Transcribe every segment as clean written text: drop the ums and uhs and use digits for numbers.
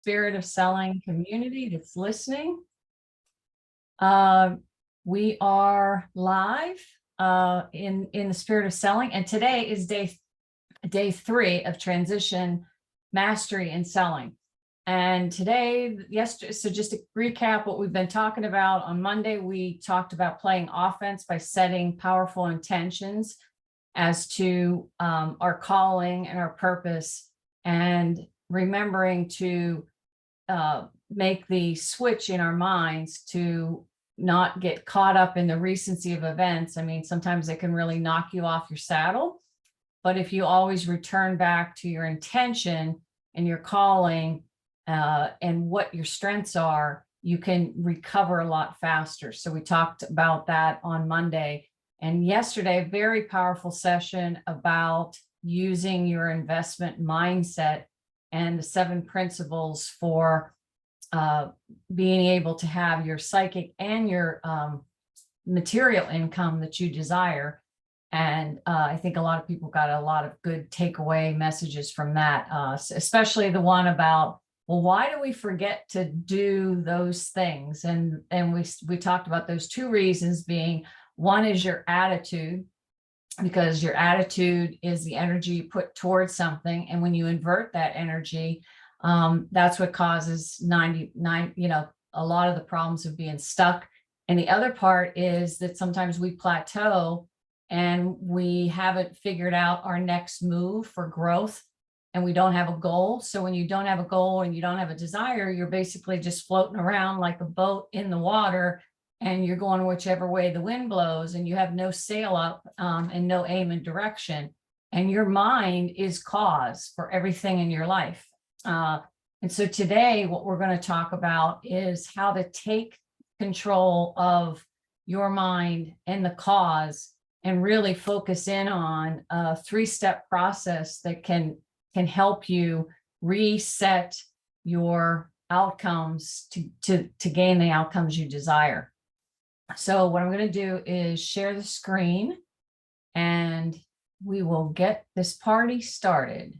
Spirit of Selling community that's listening. We are live in the Spirit of Selling, and today is day 3 of transition, mastery, and selling. And today, yesterday, so just to recap what we've been talking about, on Monday, we talked about playing offense by setting powerful intentions as to our calling and our purpose, and remembering to make the switch in our minds to not get caught up in the recency of events. I mean, sometimes it can really knock you off your saddle, but if you always return back to your intention and your calling and what your strengths are, you can recover a lot faster. So we talked about that on Monday. And yesterday, a very powerful session about using your investment mindset and the 7 principles for being able to have your psychic and your material income that you desire. And I think a lot of people got a lot of good takeaway messages from that, especially the one about, well, why do we forget to do those things? And we talked about those 2 reasons being, one is your attitude, because your attitude is the energy you put towards something. And when you invert that energy, that's what causes a lot of the problems of being stuck. And the other part is that sometimes we plateau and we haven't figured out our next move for growth, and we don't have a goal. So when you don't have a goal and you don't have a desire, you're basically just floating around like a boat in the water, and you're going whichever way the wind blows, and you have no sail up and no aim and direction. And your mind is cause for everything in your life. And so today, what we're going to talk about is how to take control of your mind and the cause, and really focus in on a 3-step process that can help you reset your outcomes to gain the outcomes you desire. So what I'm going to do is share the screen, and we will get this party started.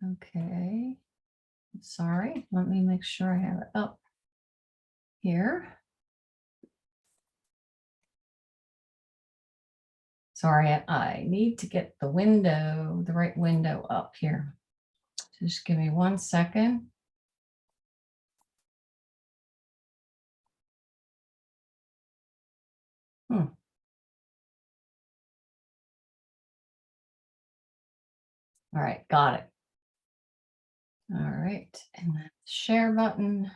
Okay, sorry, let me make sure I have it up here. Sorry, I need to get the right window up here. Just give me 1 second. All right, got it. All right, and the share button,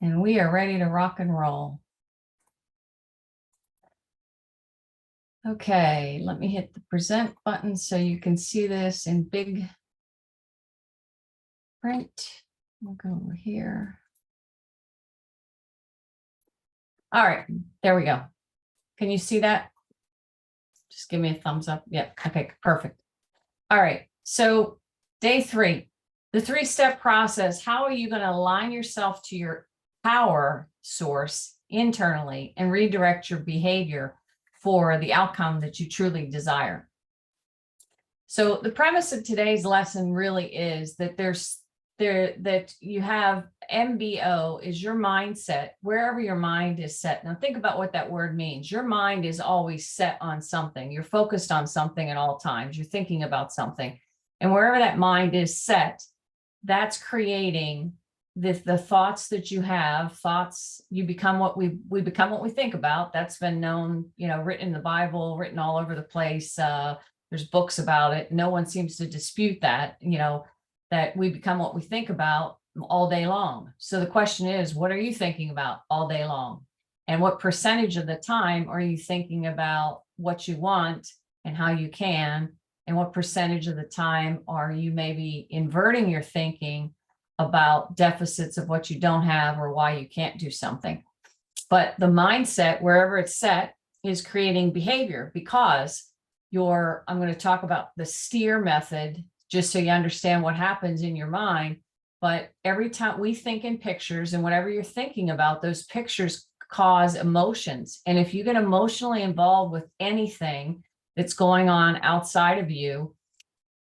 and we are ready to rock and roll. Okay, let me hit the present button so you can see this in big print. We'll go over here. All right, there we go. Can you see that? Just give me a thumbs up. Yeah, okay, perfect. All right, so day 3, the 3-step process. How are you going to align yourself to your power source internally and redirect your behavior for the outcome that you truly desire? So the premise of today's lesson really is that that you have MBO is your mindset, wherever your mind is set. Now think about what that word means. Your mind is always set on something. You're focused on something at all times. You're thinking about something. And wherever that mind is set, that's creating the thoughts that you have. Thoughts, you become what we become what we think about. That's been known, written in the Bible, written all over the place. There's books about it. No one seems to dispute that, that we become what we think about all day long. So the question is, what are you thinking about all day long? And what percentage of the time are you thinking about what you want and how you can? And what percentage of the time are you maybe inverting your thinking about deficits of what you don't have or why you can't do something? But the mindset, wherever it's set, is creating behavior, because I'm going to talk about the steer method just so you understand what happens in your mind. But every time we think in pictures, and whatever you're thinking about, those pictures cause emotions. And if you get emotionally involved with anything that's going on outside of you,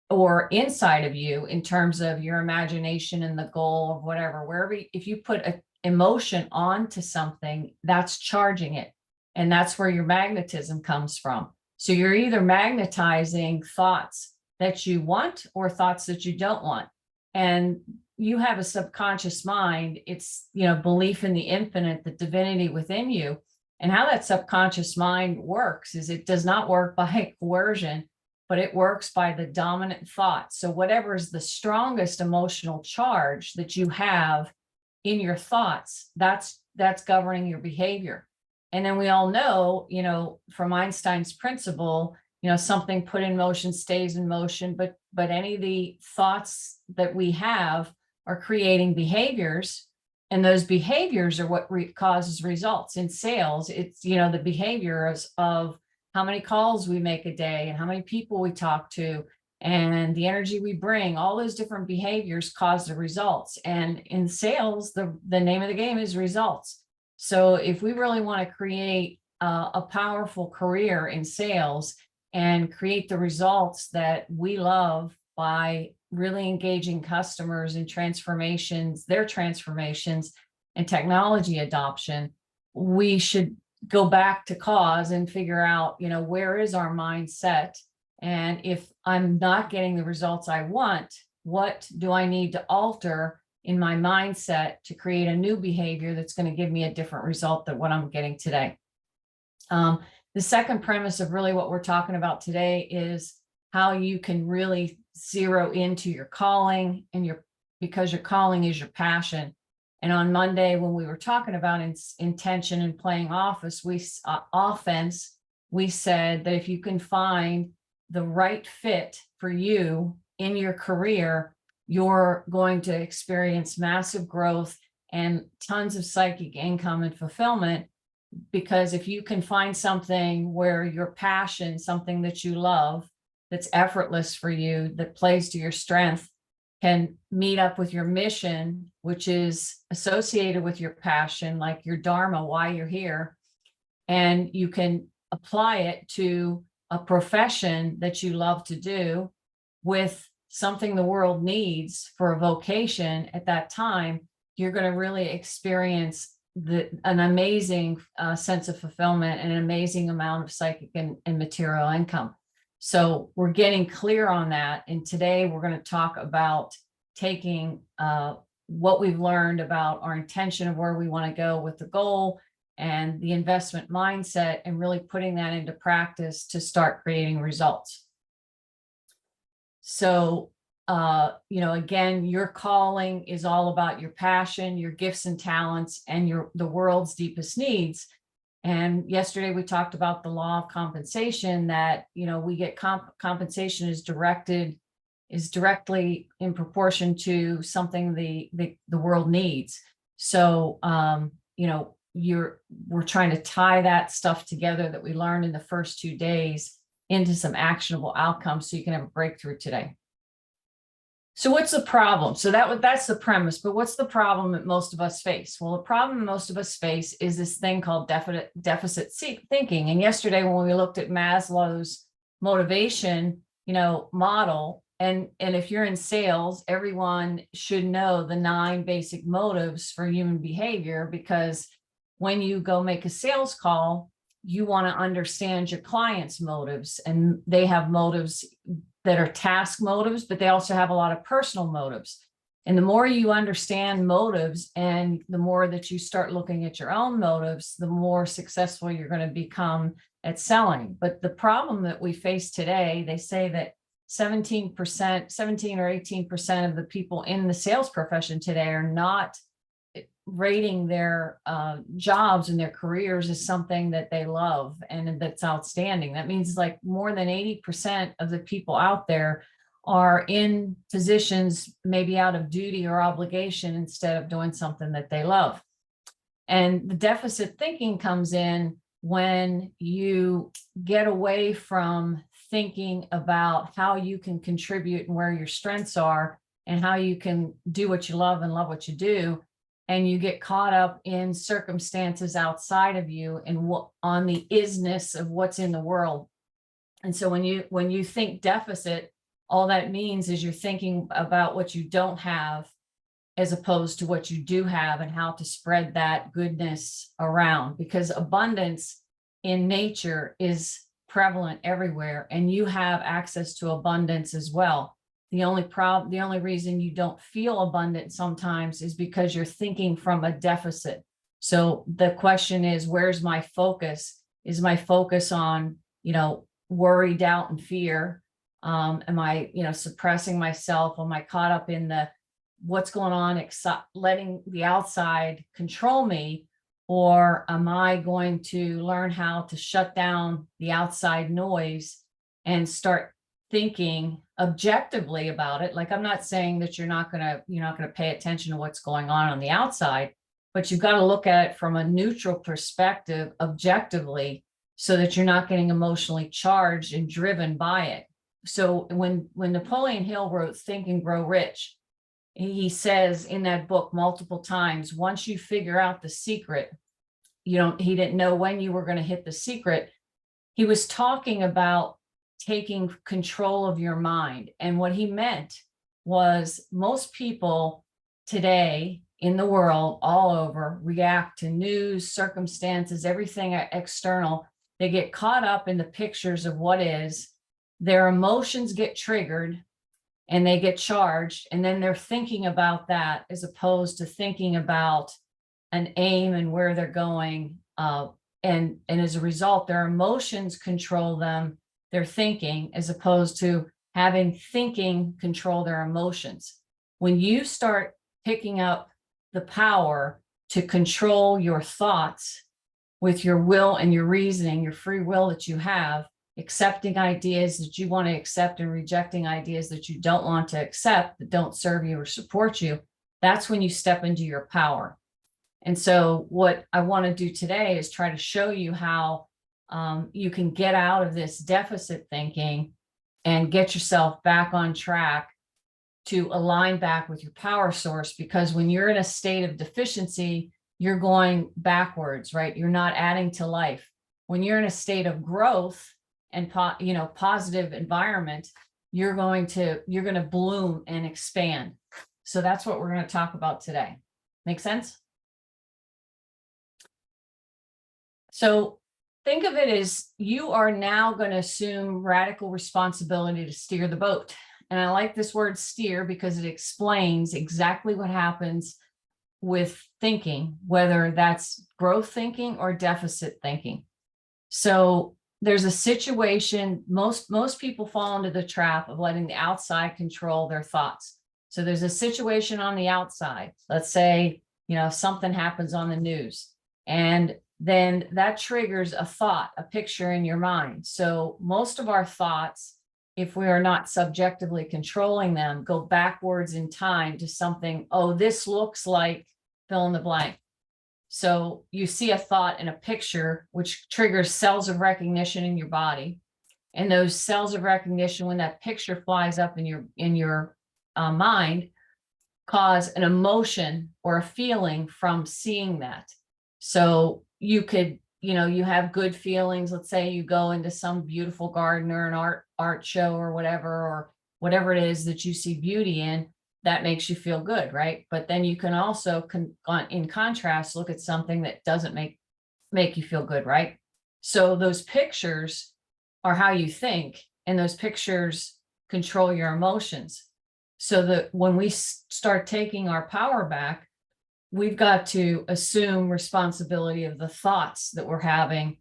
or inside of you in terms of your imagination and the goal of whatever, wherever, if you put an emotion onto something, that's charging it. And that's where your magnetism comes from. So you're either magnetizing thoughts that you want or thoughts that you don't want. And you have a subconscious mind. It's, belief in the infinite, the divinity within you. And how that subconscious mind works is it does not work by coercion, but it works by the dominant thought. So whatever is the strongest emotional charge that you have in your thoughts, that's governing your behavior. And then we all know, from Einstein's principle, something put in motion stays in motion, but any of the thoughts that we have are creating behaviors, and those behaviors are what causes results. In sales, it's, the behaviors of how many calls we make a day and how many people we talk to and the energy we bring. All those different behaviors cause the results. And in sales, the name of the game is results. So if we really want to create a powerful career in sales and create the results that we love by really engaging customers in their transformations and technology adoption, we should go back to cause and figure out, where is our mindset? And if I'm not getting the results I want, what do I need to alter in my mindset to create a new behavior that's going to give me a different result than what I'm getting today? The second premise of really what we're talking about today is how you can really zero into your calling because your calling is your passion. And on Monday, when we were talking about intention and playing offense, we said that if you can find the right fit for you in your career, you're going to experience massive growth and tons of psychic income and fulfillment. Because if you can find something where your passion, something that you love, that's effortless for you, that plays to your strength, can meet up with your mission, which is associated with your passion, like your dharma, why you're here, and you can apply it to a profession that you love to do with something the world needs for a vocation at that time, you're going to really experience an amazing sense of fulfillment and an amazing amount of psychic and material income. So we're getting clear on that. And today we're going to talk about taking what we've learned about our intention of where we want to go with the goal and the investment mindset, and really putting that into practice to start creating results. So, again, your calling is all about your passion, your gifts and talents, and the world's deepest needs. And yesterday we talked about the law of compensation, that, we get compensation is directly in proportion to something the world needs. So, we're trying to tie that stuff together that we learned in the first 2 days into some actionable outcomes so you can have a breakthrough today. So what's the problem? So that's the premise, but what's the problem that most of us face? Well, the problem most of us face is this thing called deficit thinking. And yesterday when we looked at Maslow's motivation, model, and if you're in sales, everyone should know the 9 basic motives for human behavior, because when you go make a sales call, you want to understand your client's motives, and they have motives that are task motives, but they also have a lot of personal motives. And the more you understand motives and the more that you start looking at your own motives, the more successful you're going to become at selling. But the problem that we face today, they say that 17% or 18% of the people in the sales profession today are not rating their jobs and their careers as something that they love and that's outstanding. That means like more than 80% of the people out there are in positions maybe out of duty or obligation instead of doing something that they love. And the deficit thinking comes in when you get away from thinking about how you can contribute and where your strengths are and how you can do what you love and love what you do. And you get caught up in circumstances outside of you and on the isness of what's in the world. And so when you think deficit, all that means is you're thinking about what you don't have as opposed to what you do have and how to spread that goodness around, because abundance in nature is prevalent everywhere and you have access to abundance as well. The only reason you don't feel abundant sometimes is because you're thinking from a deficit. So the question is, where's my focus? Is my focus on, worry, doubt, and fear? Am I, suppressing myself? Am I caught up in the what's going on, letting the outside control me? Or am I going to learn how to shut down the outside noise and start thinking objectively about it? Like, I'm not saying that you're not going to pay attention to what's going on the outside, but you've got to look at it from a neutral perspective objectively so that you're not getting emotionally charged and driven by it. So when Napoleon Hill wrote Think and Grow Rich, he says in that book multiple times, once you figure out the secret, he didn't know when you were going to hit the secret. He was talking about taking control of your mind. And what he meant was most people today in the world, all over, react to news, circumstances, everything external. They get caught up in the pictures of what is. Their emotions get triggered and they get charged, and then they're thinking about that as opposed to thinking about an aim and where they're going. And as a result, their emotions control them, their thinking, as opposed to having thinking control their emotions. When you start picking up the power to control your thoughts with your will and your reasoning, your free will that you have, accepting ideas that you want to accept and rejecting ideas that you don't want to accept, that don't serve you or support you, that's when you step into your power. And so what I want to do today is try to show you how you can get out of this deficit thinking and get yourself back on track to align back with your power source. Because when you're in a state of deficiency, you're going backwards, right? You're not adding to life. When you're in a state of growth and positive environment, you're going to bloom and expand. So that's what we're going to talk about today. Make sense? So think of it as you are now going to assume radical responsibility to steer the boat. And I like this word steer because it explains exactly what happens with thinking, whether that's growth thinking or deficit thinking. So there's a situation, most people fall into the trap of letting the outside control their thoughts. So there's a situation on the outside. Let's say, something happens on the news, and then that triggers a thought, a picture in your mind. So most of our thoughts, if we are not subjectively controlling them, go backwards in time to something, oh, this looks like fill in the blank. So you see a thought in a picture, which triggers cells of recognition in your body. And those cells of recognition, when that picture flies up in your mind, cause an emotion or a feeling from seeing that. So you could, you have good feelings. Let's say you go into some beautiful garden or an art show or whatever it is that you see beauty in. That makes you feel good, right? But then you can also, in contrast, look at something that doesn't make you feel good, right? So those pictures are how you think, and those pictures control your emotions. So that when we start taking our power back, we've got to assume responsibility of the thoughts that we're having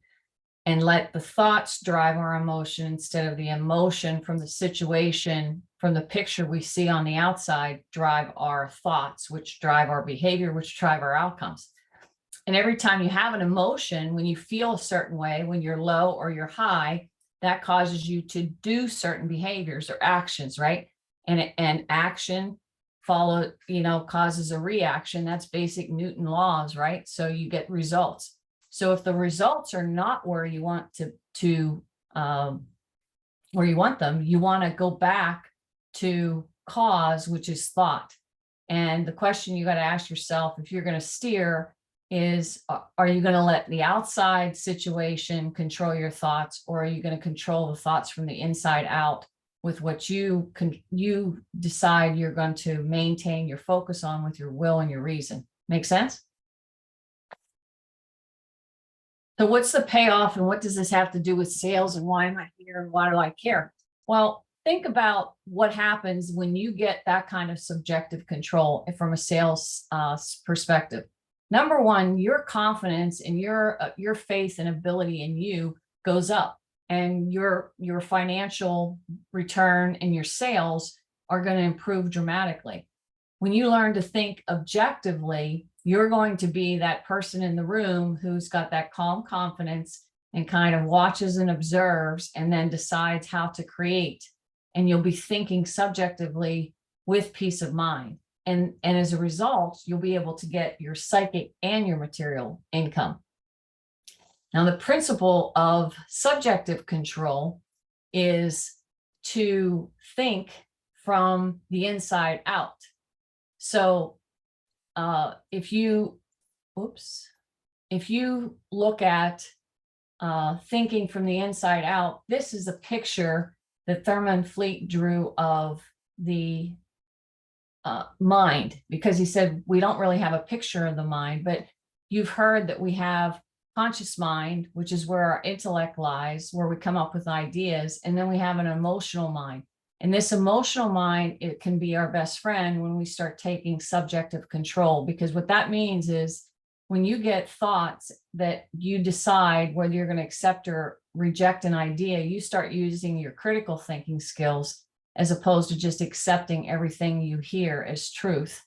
and let the thoughts drive our emotion instead of the emotion from the situation, from the picture we see on the outside, drive our thoughts, which drive our behavior, which drive our outcomes. And every time you have an emotion, when you feel a certain way, when you're low or you're high, that causes you to do certain behaviors or actions, right? And action causes a reaction. That's basic Newton laws, right? So you get results. So if the results are not where you want where you want them, you want to go back to cause, which is thought. And the question you got to ask yourself, if you're going to steer, is are you going to let the outside situation control your thoughts, or are you going to control the thoughts from the inside out with what you decide you're going to maintain your focus on with your will and your reason. Make sense? So what's the payoff, and what does this have to do with sales, and why am I here, and why do I care? Well, think about what happens when you get that kind of subjective control from a sales perspective. Number one, your confidence and your faith and ability in you goes up, and your financial return and your sales are going to improve dramatically. When you learn to think objectively, you're going to be that person in the room who's got that calm confidence and kind of watches and observes and then decides how to create. And you'll be thinking subjectively with peace of mind. And as a result, you'll be able to get your psychic and your material income. Now, the principle of subjective control is to think from the inside out. So if you look at thinking from the inside out, this is a picture that Thurman Fleet drew of the mind, because he said we don't really have a picture of the mind, but you've heard that we have conscious mind, which is where our intellect lies, where we come up with ideas, and then we have an emotional mind. And this emotional mind, it can be our best friend when we start taking subjective control, because what that means is when you get thoughts that you decide whether you're going to accept or reject an idea, you start using your critical thinking skills as opposed to just accepting everything you hear as truth.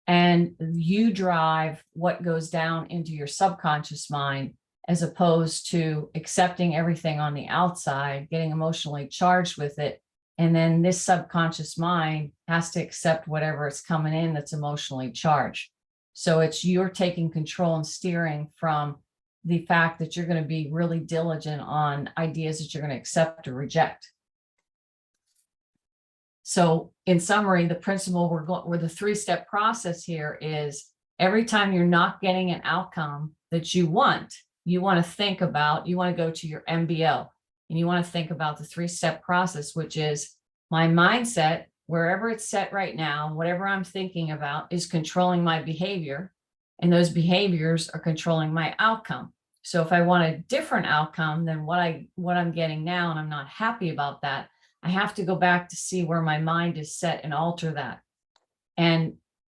And you drive what goes down into your subconscious mind, as opposed to accepting everything on the outside, getting emotionally charged with it. And then this subconscious mind has to accept whatever is coming in that's emotionally charged. So it's you're taking control and steering from the fact that you're going to be really diligent on ideas that you're going to accept or reject. So in summary, the principle where the three-step process here is every time you're not getting an outcome that you want to think about, you want to go to your MBO. And you want to think about the three-step process, which is my mindset, wherever it's set right now, whatever I'm thinking about is controlling my behavior. And those behaviors are controlling my outcome. So if I want a different outcome than what I'm getting now, and I'm not happy about that, I have to go back to see where my mind is set and alter that. And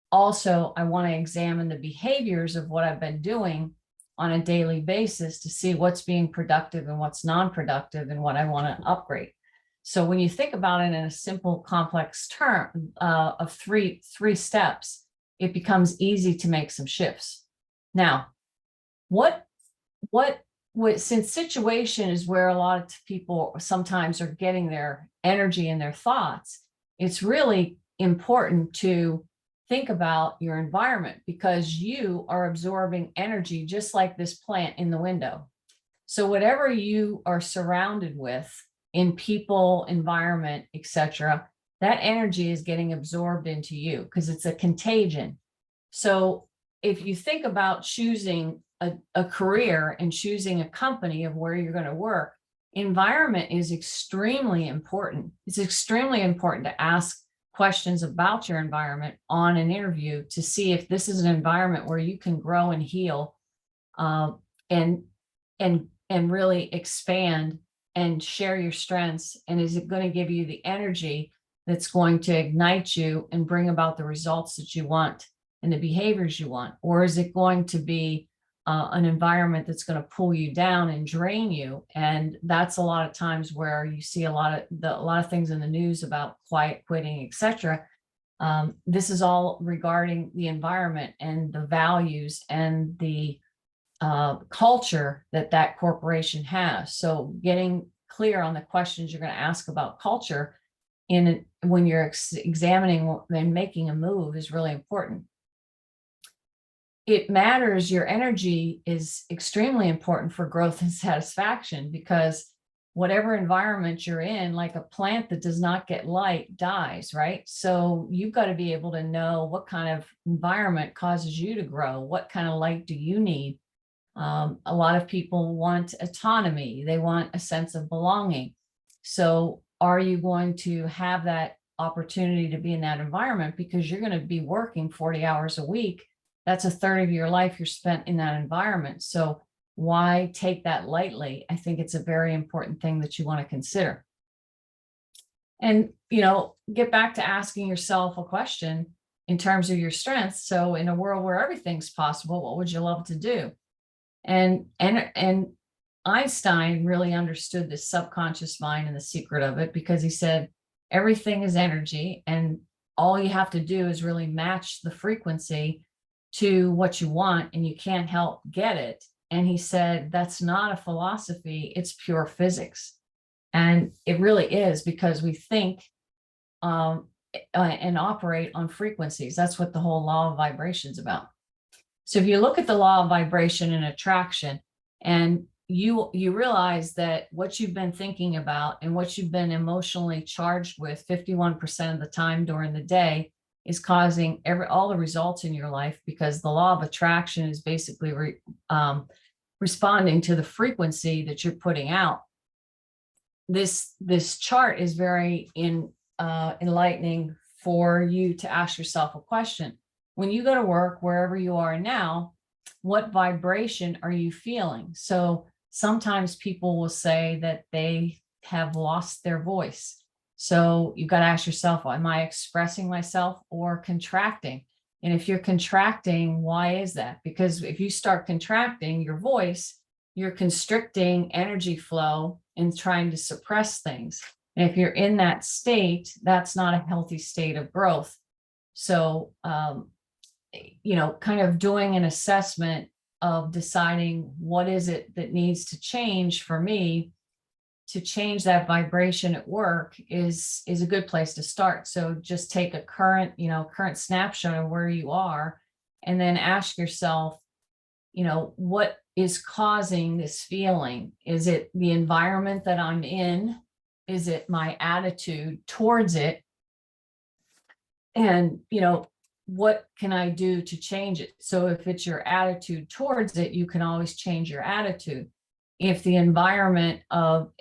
also, I want to examine the behaviors of what I've been doing on a daily basis to see what's being productive and what's non-productive and what I want to upgrade. So when you think about it in a simple, complex term of three steps, it becomes easy to make some shifts. Now, since situation is where a lot of people sometimes are getting their energy and their thoughts, it's really important to think about your environment, because you are absorbing energy just like this plant in the window. So whatever you are surrounded with in people, environment, etc., that energy is getting absorbed into you because it's a contagion. So if you think about choosing a career and choosing a company of where you're going to work, environment is extremely important. It's extremely important to ask questions about your environment on an interview to see if this is an environment where you can grow and heal and really expand and share your strengths. And is it going to give you the energy that's going to ignite you and bring about the results that you want and the behaviors you want? Or is it going to be an environment that's going to pull you down and drain you? And that's a lot of times where you see a lot of things in the news about quiet quitting, etc. This is all regarding the environment and the values and the culture that corporation has. So getting clear on the questions you're going to ask about culture when you're examining and making a move is really important. It matters. Your energy is extremely important for growth and satisfaction, because whatever environment you're in, like a plant that does not get light dies, right? So you've got to be able to know what kind of environment causes you to grow. What kind of light do you need? A lot of people want autonomy. They want a sense of belonging. So are you going to have that opportunity to be in that environment? Because you're going to be working 40 hours a week. That's a third of your life you're spent in that environment. So why take that lightly? I think it's a very important thing that you want to consider. And, get back to asking yourself a question in terms of your strengths. So in a world where everything's possible, what would you love to do? And Einstein really understood the subconscious mind and the secret of it, because he said everything is energy, and all you have to do is really match the frequency to what you want, and you can't help get it. And he said that's not a philosophy, it's pure physics. And it really is, because we think and operate on frequencies. That's what the whole law of vibration is about. So if you look at the law of vibration and attraction, and you realize that what you've been thinking about and what you've been emotionally charged with 51% of the time during the day is causing all the results in your life, because the law of attraction is basically responding to the frequency that you're putting out. This chart is very enlightening for you to ask yourself a question. When you go to work, wherever you are now, what vibration are you feeling? So sometimes people will say that they have lost their voice. So you've got to ask yourself, am I expressing myself or contracting? And if you're contracting, why is that? Because if you start contracting your voice, you're constricting energy flow and trying to suppress things. And if you're in that state, that's not a healthy state of growth. So, kind of doing an assessment of deciding what is it that needs to change for me to change that vibration at work is a good place to start. So just take a current snapshot of where you are, and then ask yourself, what is causing this feeling? Is it the environment that I'm in? Is it my attitude towards it? And, what can I do to change it? So if it's your attitude towards it, you can always change your attitude. If the environment of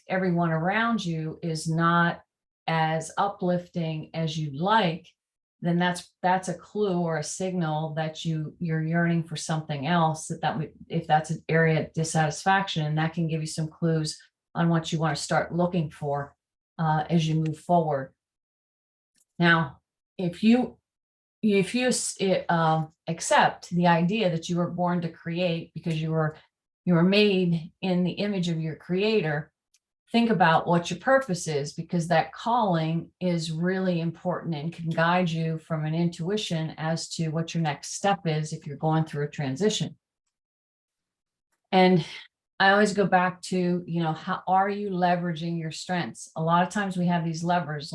everyone around you is not as uplifting as you'd like, then that's a clue or a signal that you're yearning for something else, if that's an area of dissatisfaction, and that can give you some clues on what you want to start looking for as you move forward. Now, if you accept the idea that you were born to create because you were made in the image of your creator, think about what your purpose is, because that calling is really important and can guide you from an intuition as to what your next step is if you're going through a transition. And I always go back to, how are you leveraging your strengths? A lot of times we have these levers.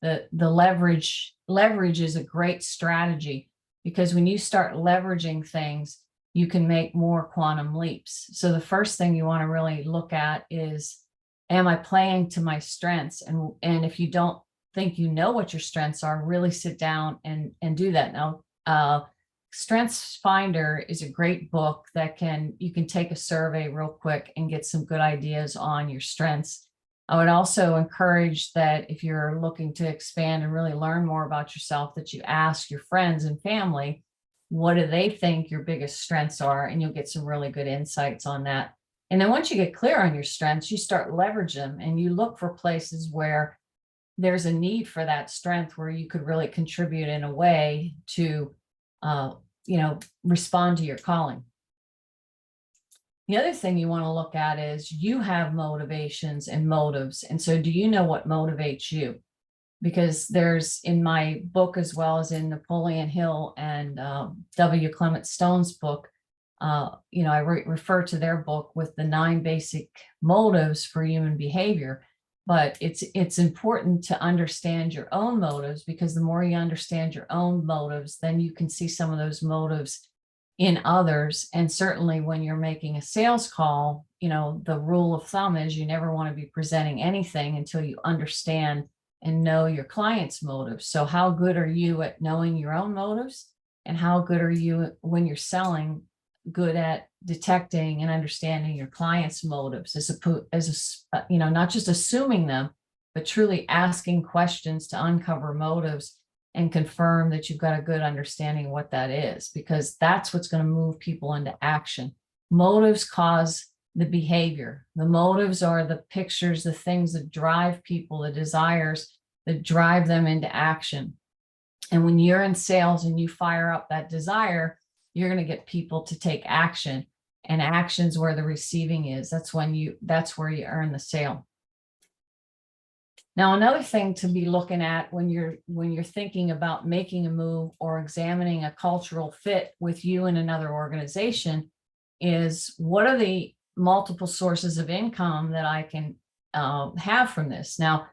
The leverage is a great strategy, because when you start leveraging things, you can make more quantum leaps. So the first thing you want to really look at is, am I playing to my strengths? And if you don't think you know what your strengths are, really sit down and do that. Now, Strengths Finder is a great book that you can take a survey real quick and get some good ideas on your strengths. I would also encourage that if you're looking to expand and really learn more about yourself, that you ask your friends and family, what do they think your biggest strengths are? And you'll get some really good insights on that. And then once you get clear on your strengths, you start leveraging them, and you look for places where there's a need for that strength, where you could really contribute in a way to, respond to your calling. The other thing you want to look at is, you have motivations and motives. And so do you know what motivates you? Because there's, in my book, as well as in Napoleon Hill and W. Clement Stone's book, I refer to their book with the 9 basic motives for human behavior. But it's important to understand your own motives, because the more you understand your own motives, then you can see some of those motives in others. And certainly when you're making a sales call, the rule of thumb is you never want to be presenting anything until you understand and know your client's motives. So how good are you at knowing your own motives? And how good are you when you're selling good at detecting and understanding your clients' motives not just assuming them, but truly asking questions to uncover motives and confirm that you've got a good understanding of what that is, because that's what's going to move people into action. Motives cause the behavior. The motives are the pictures, the things that drive people, the desires that drive them into action. And when you're in sales and you fire up that desire, you're going to get people to take action, and action's where the receiving is. That's where you earn the sale. Now, another thing to be looking at when you're thinking about making a move or examining a cultural fit with you and another organization is, what are the multiple sources of income that I can have from this? Now,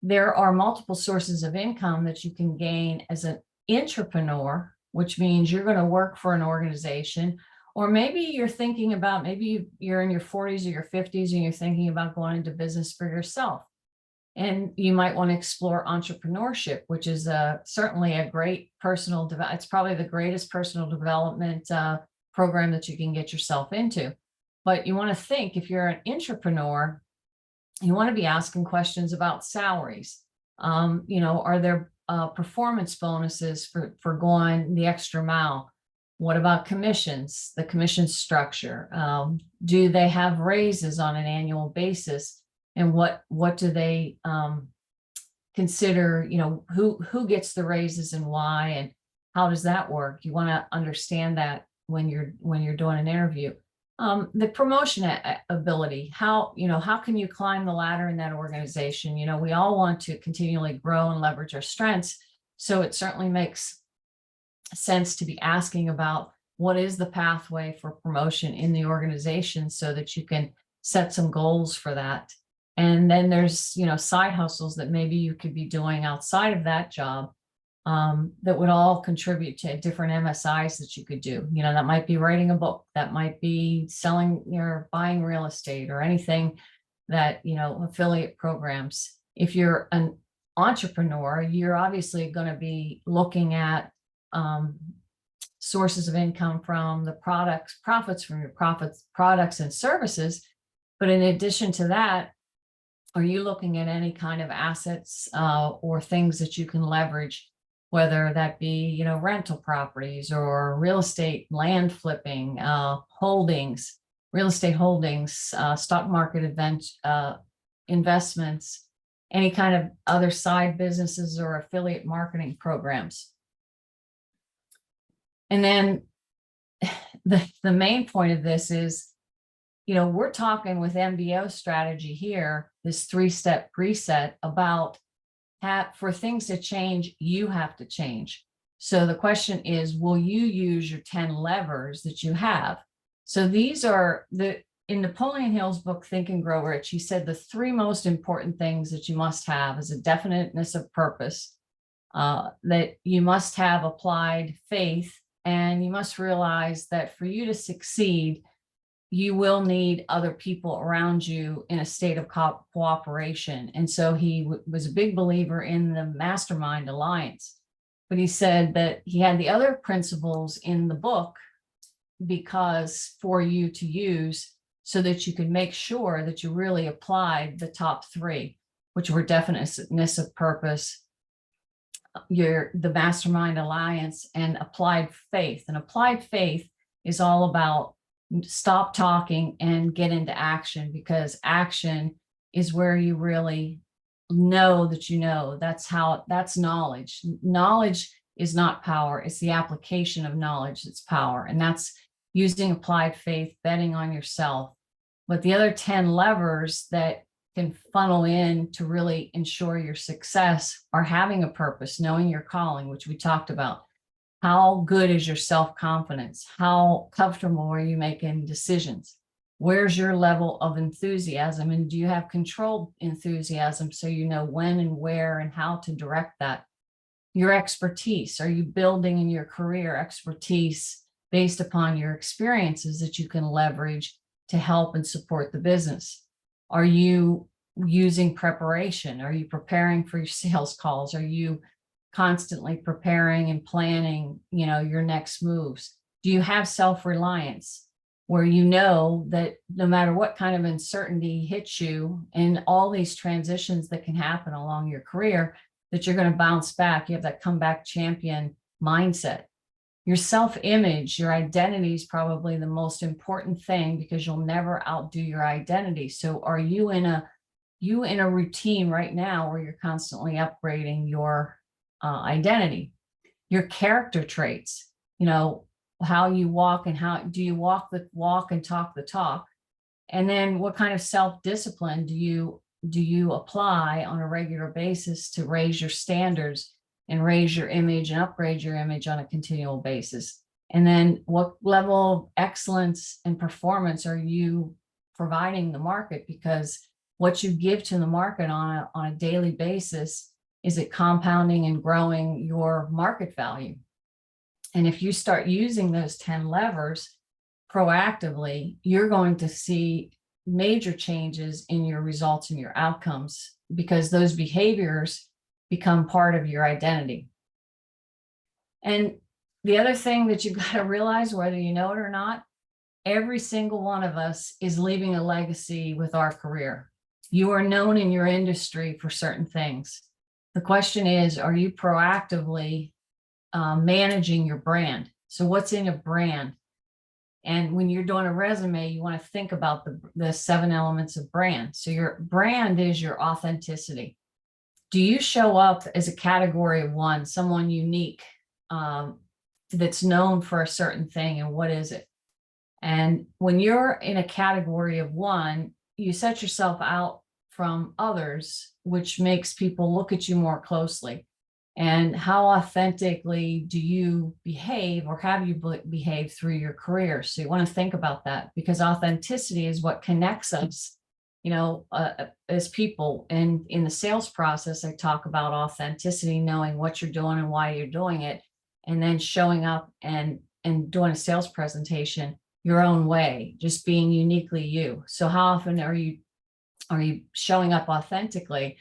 there are multiple sources of income that you can gain as an entrepreneur, which means you're going to work for an organization, or maybe you're thinking about, maybe you're in your 40s or your 50s and you're thinking about going into business for yourself. And you might want to explore entrepreneurship, which is certainly a great personal development. It's probably the greatest personal development program that you can get yourself into. But you want to think, if you're an entrepreneur, you want to be asking questions about salaries. Are there performance bonuses for going the extra mile? What about commissions, the commission structure? Do they have raises on an annual basis? And what do they consider, who gets the raises and why, and how does that work? You want to understand that when you're doing an interview. The promotion ability, how can you climb the ladder in that organization? We all want to continually grow and leverage our strengths. So it certainly makes sense to be asking about, what is the pathway for promotion in the organization, so that you can set some goals for that. And then there's, side hustles that maybe you could be doing outside of that job that would all contribute to different MSIs that you could do. That might be writing a book, that might be selling or buying real estate, or anything that, affiliate programs. If you're an entrepreneur, you're obviously going to be looking at sources of income from the profits from your products and services. But in addition to that, are you looking at any kind of assets or things that you can leverage, whether that be, rental properties or real estate, land flipping, holdings, real estate holdings, stock market investments, any kind of other side businesses or affiliate marketing programs. And then the main point of this is, we're talking with MBO strategy here, this 3-step preset about for things to change, you have to change. So the question is, will you use your 10 levers that you have? So these are in Napoleon Hill's book, Think and Grow Rich, he said the 3 most important things that you must have is a definiteness of purpose, that you must have applied faith, and you must realize that for you to succeed, you will need other people around you in a state of cooperation. And so he was a big believer in the Mastermind Alliance. But he said that he had the other principles in the book because for you to use, so that you could make sure that you really applied the top 3, which were definiteness of purpose, the Mastermind Alliance, and applied faith. And applied faith is all about stop talking and get into action, because action is where you really know that that's knowledge. Knowledge is not power. It's the application of knowledge that's power. And that's using applied faith, betting on yourself. But the other 10 levers that can funnel in to really ensure your success are having a purpose, knowing your calling, which we talked about. How good is your self-confidence? How comfortable are you making decisions? Where's your level of enthusiasm? And do you have controlled enthusiasm, so you know when and where and how to direct that? Your expertise. Are you building in your career expertise based upon your experiences that you can leverage to help and support the business? Are you using preparation? Are you preparing for your sales calls? Are you constantly preparing and planning, your next moves? Do you have self-reliance where you know that no matter what kind of uncertainty hits you and all these transitions that can happen along your career, that you're going to bounce back? You have that comeback champion mindset. Your self-image, your identity is probably the most important thing because you'll never outdo your identity. So are you in a routine right now where you're constantly upgrading your identity? Your character traits, how you walk, and how do you walk the walk and talk the talk? And then what kind of self-discipline do you apply on a regular basis to raise your standards and raise your image and upgrade your image on a continual basis? And then what level of excellence and performance are you providing the market? Because what you give to the market on a daily basis, is it compounding and growing your market value? And if you start using those 10 levers proactively, you're going to see major changes in your results and your outcomes, because those behaviors become part of your identity. And the other thing that you've got to realize, whether you know it or not, every single one of us is leaving a legacy with our career. You are known in your industry for certain things. The question is, are you proactively managing your brand? So what's in a brand? And when you're doing a resume, you want to think about the 7 elements of brand. So your brand is your authenticity. Do you show up as a category of one, someone unique, that's known for a certain thing, and what is it? And when you're in a category of one, you set yourself out from others, which makes people look at you more closely. And how authentically do you behave, or have you behaved through your career? So you want to think about that, because authenticity is what connects us, as people. And in the sales process, I talk about authenticity, knowing what you're doing and why you're doing it, and then showing up and doing a sales presentation your own way, just being uniquely you. So how often are you showing up authentically,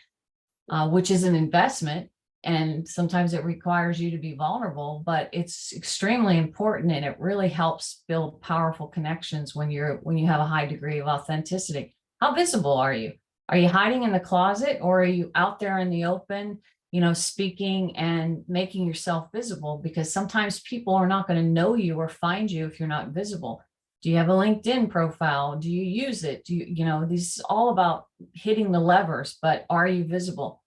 which is an investment, and sometimes it requires you to be vulnerable, but it's extremely important, and it really helps build powerful connections when you have a high degree of authenticity. How visible are you? Are you hiding in the closet, or are you out there in the open, speaking and making yourself visible? Because sometimes people are not going to know you or find you if you're not visible. Do you have a LinkedIn profile? Do you use it? This is all about hitting the levers, but are you visible?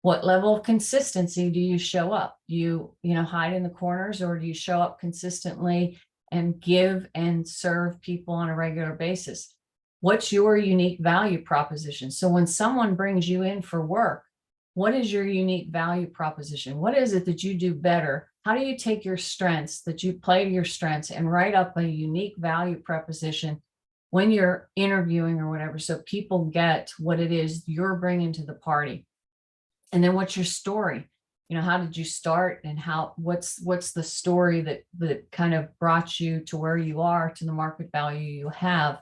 What level of consistency do you show up? Do you, hide in the corners, or do you show up consistently and give and serve people on a regular basis? What's your unique value proposition? So when someone brings you in for work, what is your unique value proposition? What is it that you do better? How do you take your strengths, that you play to your strengths, and write up a unique value proposition when you're interviewing or whatever, so people get what it is you're bringing to the party? And then what's your story? How did you start, and what's the story that kind of brought you to where you are, to the market value you have?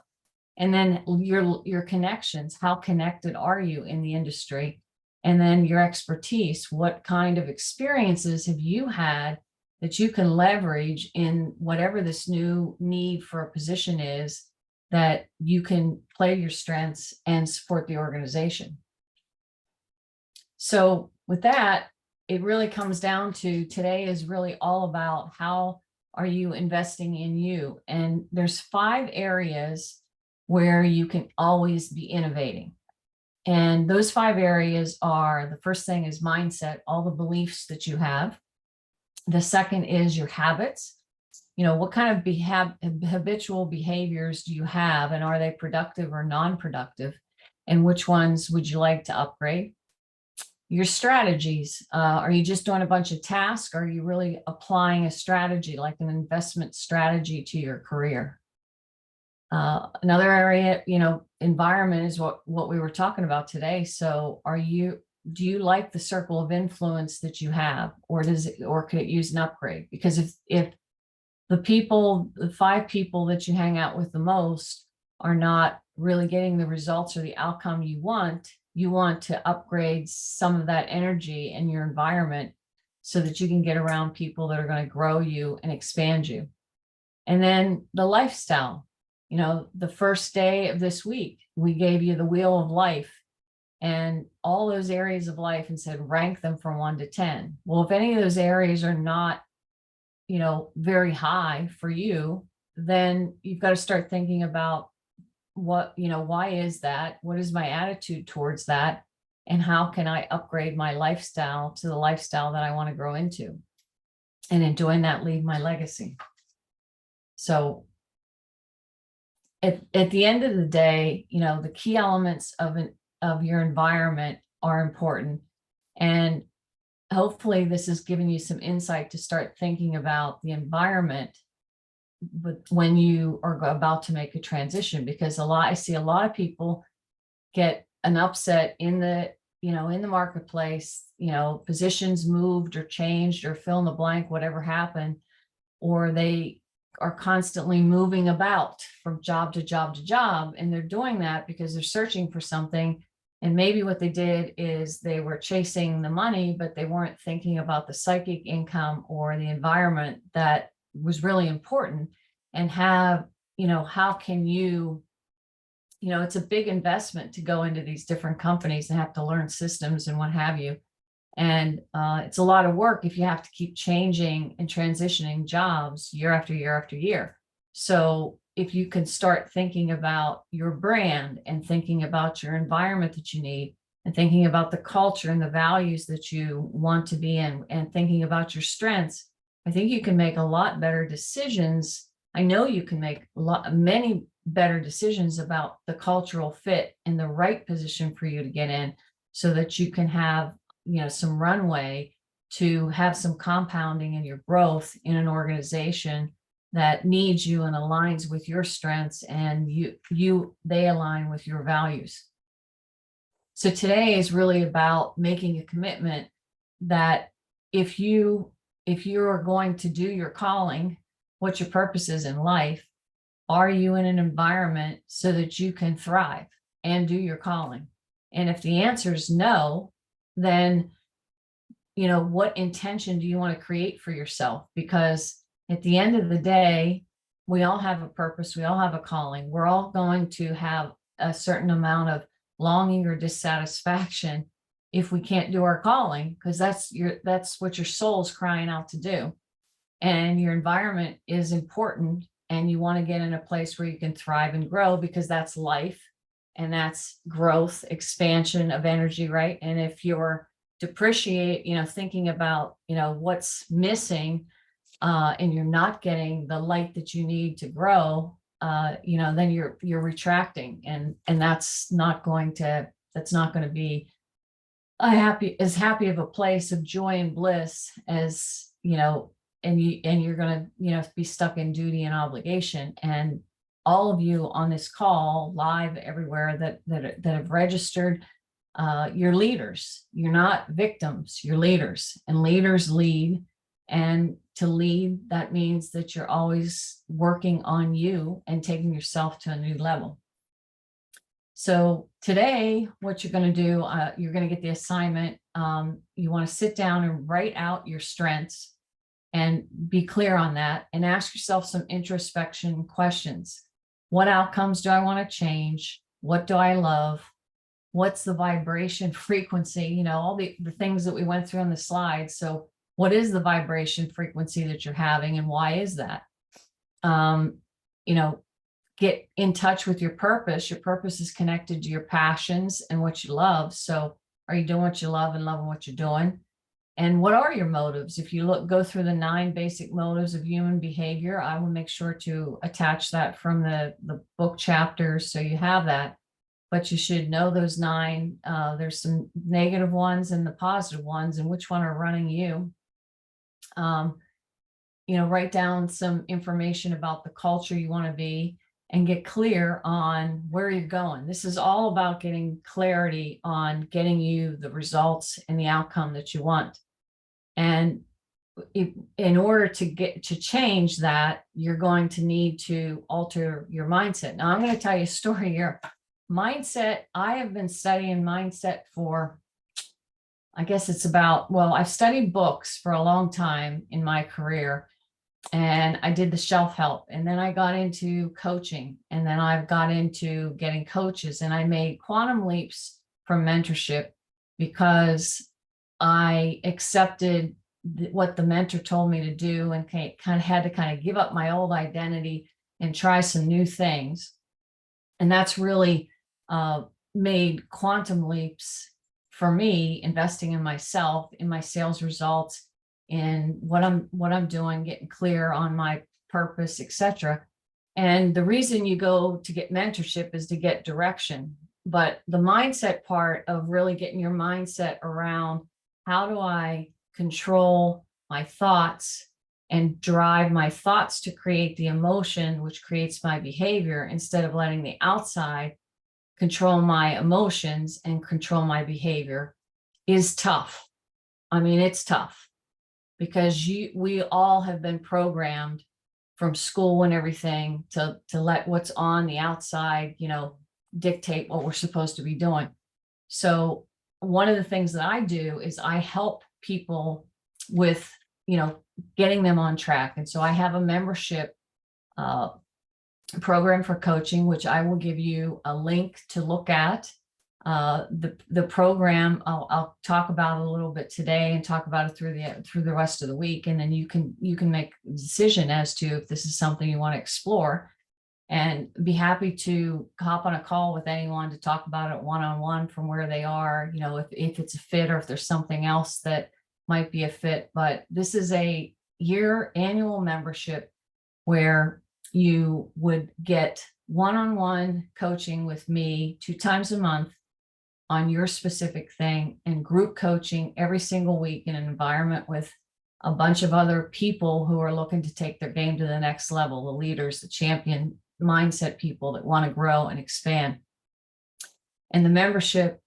And then your connections, how connected are you in the industry? And then your expertise, what kind of experiences have you had that you can leverage in whatever this new need for a position is, that you can play your strengths and support the organization? So with that, it really comes down to, today is really all about how are you investing in you? And there's 5 areas where you can always be innovating. And those 5 areas are, the first thing is mindset, all the beliefs that you have. The second is your habits. What kind of habitual behaviors do you have, and are they productive or non-productive? And which ones would you like to upgrade? Your strategies, are you just doing a bunch of tasks? Or are you really applying a strategy, like an investment strategy, to your career? Another area, environment is what we were talking about today. So do you like the circle of influence that you have, or could it use an upgrade? Because if the 5 people that you hang out with the most are not really getting the results or the outcome you want to upgrade some of that energy in your environment, so that you can get around people that are going to grow you and expand you. And then the lifestyle, the first day of this week, we gave you the wheel of life and all those areas of life and said, rank them from 1 to 10. Well, if any of those areas are not, very high for you, then you've got to start thinking about why is that? What is my attitude towards that? And how can I upgrade my lifestyle to the lifestyle that I want to grow into? And in doing that, leave my legacy. So at the end of the day, the key elements of your environment are important. And hopefully this is giving you some insight to start thinking about the environment but when you are about to make a transition, because I see a lot of people get an upset in the marketplace, positions moved or changed or fill in the blank, whatever happened, or they are constantly moving about from job to job to job. And they're doing that because they're searching for something. And maybe what they did is they were chasing the money, but they weren't thinking about the psychic income or the environment that was really important. And how can you, it's a big investment to go into these different companies and have to learn systems and what have you. And it's a lot of work if you have to keep changing and transitioning jobs year after year after year. So if you can start thinking about your brand and thinking about your environment that you need and thinking about the culture and the values that you want to be in and thinking about your strengths, I think you can make a lot better decisions. I know you can make many better decisions about the cultural fit and the right position for you to get in so that you can have some runway to have some compounding in your growth in an organization that needs you and aligns with your strengths, and they align with your values. So today is really about making a commitment that if you are going to do your calling, what your purpose is in life, are you in an environment so that you can thrive and do your calling? And if the answer is no, then what intention do you want to create for yourself? Because at the end of the day, we all have a purpose, we all have a calling, we're all going to have a certain amount of longing or dissatisfaction if we can't do our calling, because that's what your soul's crying out to do. And your environment is important, and you want to get in a place where you can thrive and grow, because that's life and that's growth, expansion of energy, right? And if you're thinking about what's missing and you're not getting the light that you need to grow, then you're retracting, and that's not going to be as happy of a place of joy and bliss as and you're going to be stuck in duty and obligation. And all of you on this call, live everywhere, that have registered, you're leaders. You're not victims, you're leaders, and leaders lead. And to lead, that means that you're always working on you and taking yourself to a new level. So today, what you're going to do, you're going to get the assignment. You want to sit down and write out your strengths and be clear on that, and ask yourself some introspection questions. What outcomes do I want to change? What do I love? What's the vibration frequency? All the things that we went through on the slides. So what is the vibration frequency that you're having, and why is that? Get in touch with your purpose. Your purpose is connected to your passions and what you love. So are you doing what you love and loving what you're doing? And what are your motives? If you go through the 9 basic motives of human behavior, I will make sure to attach that from the book chapters so you have that. But you should know those 9. There's some negative ones and the positive ones, and which one are running you. Write down some information about the culture you want to be, and get clear on where you're going. This is all about getting clarity on getting you the results and the outcome that you want. And in order to change that, you're going to need to alter your mindset. Now, I'm going to tell you a story here. Mindset, I have been studying mindset for, I guess it's I've studied books for a long time in my career. and I did the shelf help, and then I got into coaching, and then I've got into getting coaches, and I made quantum leaps from mentorship because I accepted what the mentor told me to do, and kind of had to kind of give up my old identity and try some new things. And that's really made quantum leaps for me, investing in myself, in my sales results, in what I'm doing, getting clear on my purpose, etc. And the reason you go to get mentorship is to get direction. But the mindset part of really getting your mindset around, how do I control my thoughts and drive my thoughts to create the emotion, which creates my behavior, instead of letting the outside control my emotions and control my behavior, is tough. I mean, it's tough because we all have been programmed from school and everything to let what's on the outside, dictate what we're supposed to be doing. So one of the things that I do is I help people with, getting them on track. And so I have a membership program for coaching, which I will give you a link to look at. The program I'll talk about a little bit today, and talk about it through the rest of the week, and then you can make a decision as to if this is something you want to explore, and be happy to hop on a call with anyone to talk about it one-on-one from where they are, if it's a fit, or if there's something else that might be a fit. But this is a annual membership where you would get one-on-one coaching with me 2 times a month on your specific thing, and group coaching every single week in an environment with a bunch of other people who are looking to take their game to the next level, the leaders, the champion mindset people that want to grow and expand. And the membership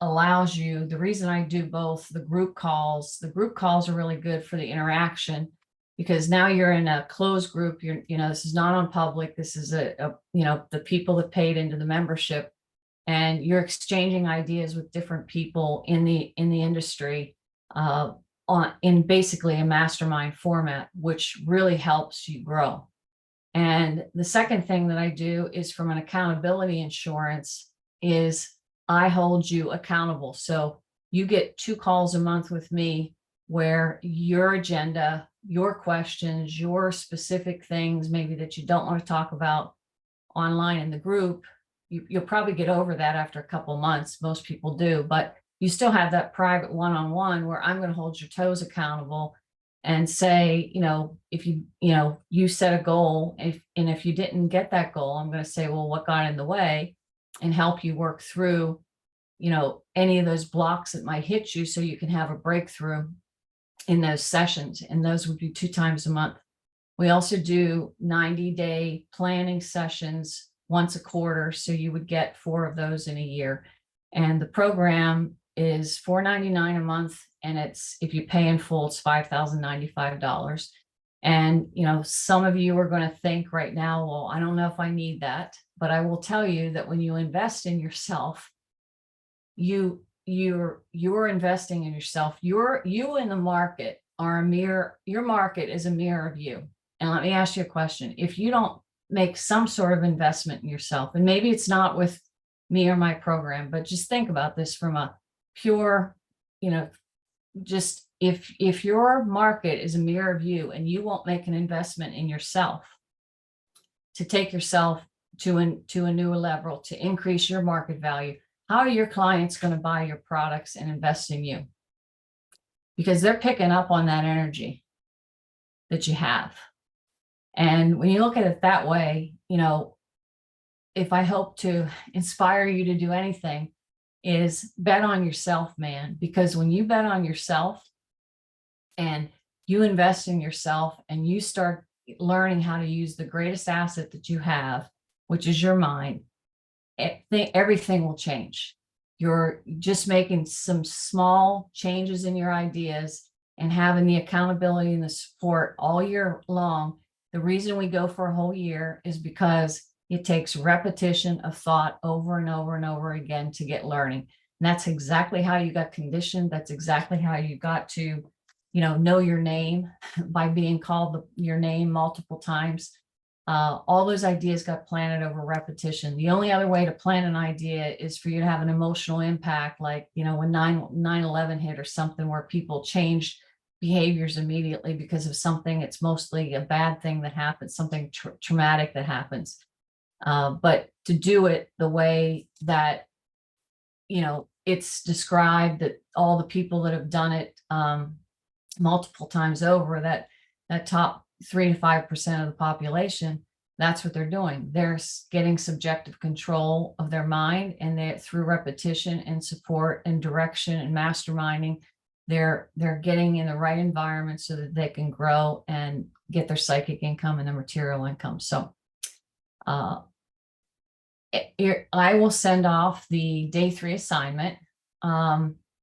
allows you, the reason I do both the group calls are really good for the interaction, because now you're in a closed group. This is not on public. This is the people that paid into the membership, and you're exchanging ideas with different people in the industry in basically a mastermind format, which really helps you grow. And the second thing that I do is, from an accountability insurance, is I hold you accountable. So you get 2 calls a month with me where your agenda, your questions, your specific things maybe that you don't want to talk about online in the group, you'll probably get over that after a couple months. Most people do, but you still have that private one-on-one where I'm going to hold your toes accountable and say, if you set a goal, and if you didn't get that goal, I'm going to say, well, what got in the way, and help you work through, any of those blocks that might hit you, so you can have a breakthrough in those sessions. And those would be 2 times a month. We also do 90-day planning sessions once a quarter. So you would get 4 of those in a year. And the program is $499 a month. And if you pay in full, it's $5,095. And, some of you are going to think right now, well, I don't know if I need that. But I will tell you that when you invest in yourself, you're investing in yourself. You in the market are a mirror. Your market is a mirror of you. And let me ask you a question. If you don't make some sort of investment in yourself, and maybe it's not with me or my program, but just think about this from a pure, just if your market is a mirror of you, and you won't make an investment in yourself to take yourself to a newer level, to increase your market value, how are your clients going to buy your products and invest in you? Because they're picking up on that energy that you have. And when you look at it that way, if I hope to inspire you to do anything, is bet on yourself, man. Because when you bet on yourself and you invest in yourself, and you start learning how to use the greatest asset that you have, which is your mind, everything will change. You're just making some small changes in your ideas and having the accountability and the support all year long. The reason we go for a whole year is because it takes repetition of thought over and over and over again to get learning. And that's exactly how you got conditioned. That's exactly how you got to know your name by being called your name multiple times. All those ideas got planted over repetition. The only other way to plan an idea is for you to have an emotional impact, like, when 9/11 hit or something, where people changed behaviors immediately because of something. It's mostly a bad thing that happens, something traumatic that happens. But to do it the way that, it's described, that all the people that have done it multiple times over, that top 3 to 5% of the population, that's what they're doing. They're getting subjective control of their mind, and they, through repetition and support and direction and masterminding, they're getting in the right environment so that they can grow and get their psychic income and their material income. So I will send off the day 3 assignment.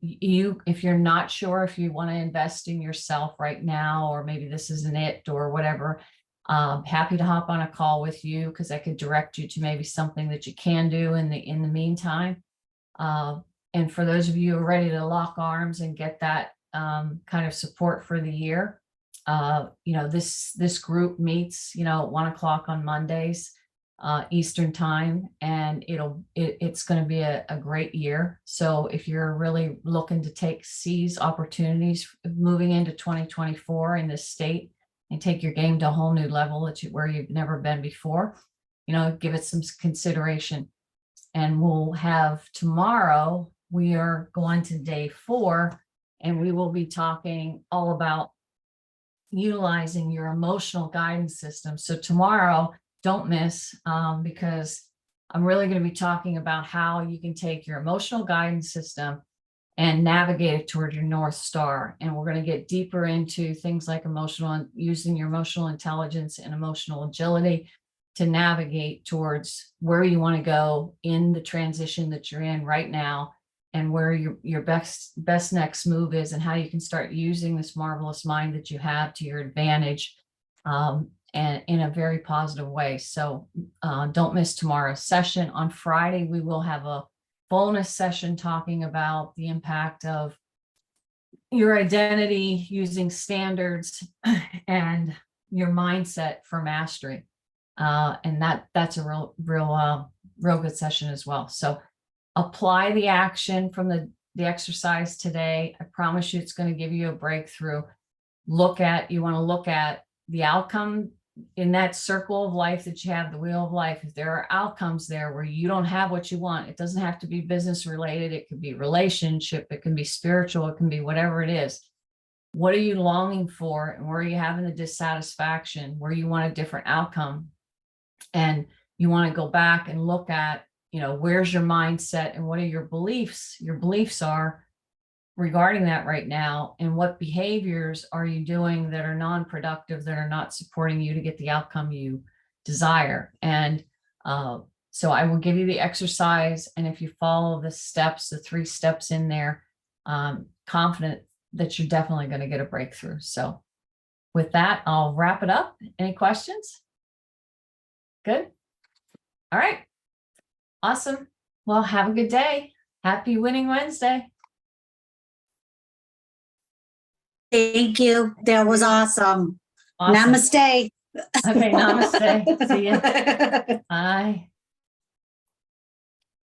If you're not sure if you want to invest in yourself right now, or maybe this isn't it or whatever, happy to hop on a call with you, because I could direct you to maybe something that you can do in the meantime. And for those of you who are ready to lock arms and get that kind of support for the year, this group meets, at 1 o'clock on Mondays, Eastern time, and it's going to be a great year. So if you're really looking to seize opportunities moving into 2024 in this state and take your game to a whole new level where you've never been before, give it some consideration. And we'll have tomorrow, we are going to day 4, and we will be talking all about utilizing your emotional guidance system. So tomorrow, don't miss, because I'm really going to be talking about how you can take your emotional guidance system and navigate it toward your North Star. And we're going to get deeper into things like using your emotional intelligence and emotional agility to navigate towards where you want to go in the transition that you're in right now, and where your best next move is, and how you can start using this marvelous mind that you have to your advantage, and in a very positive way. So don't miss tomorrow's session. On Friday, we will have a bonus session talking about the impact of your identity using standards and your mindset for mastery. And that's a real good session as well. So apply the action from the exercise today. I promise you it's going to give you a breakthrough. You want to look at the outcome in that circle of life that you have, the wheel of life. If there are outcomes there where you don't have what you want, it doesn't have to be business related. It could be relationship. It can be spiritual. It can be whatever it is. What are you longing for, and where are you having the dissatisfaction, where you want a different outcome? And you want to go back and look at, where's your mindset and what are your beliefs? Your beliefs are regarding that right now, and what behaviors are you doing that are non-productive, that are not supporting you to get the outcome you desire? And so I will give you the exercise, and if you follow the steps, the 3 steps in there, confident that you're definitely going to get a breakthrough. So with that, I'll wrap it up. Any questions? Good. All right. Awesome. Well, have a good day. Happy Winning Wednesday. Thank you. That was awesome. Awesome. Namaste. Okay, namaste. See you. Bye.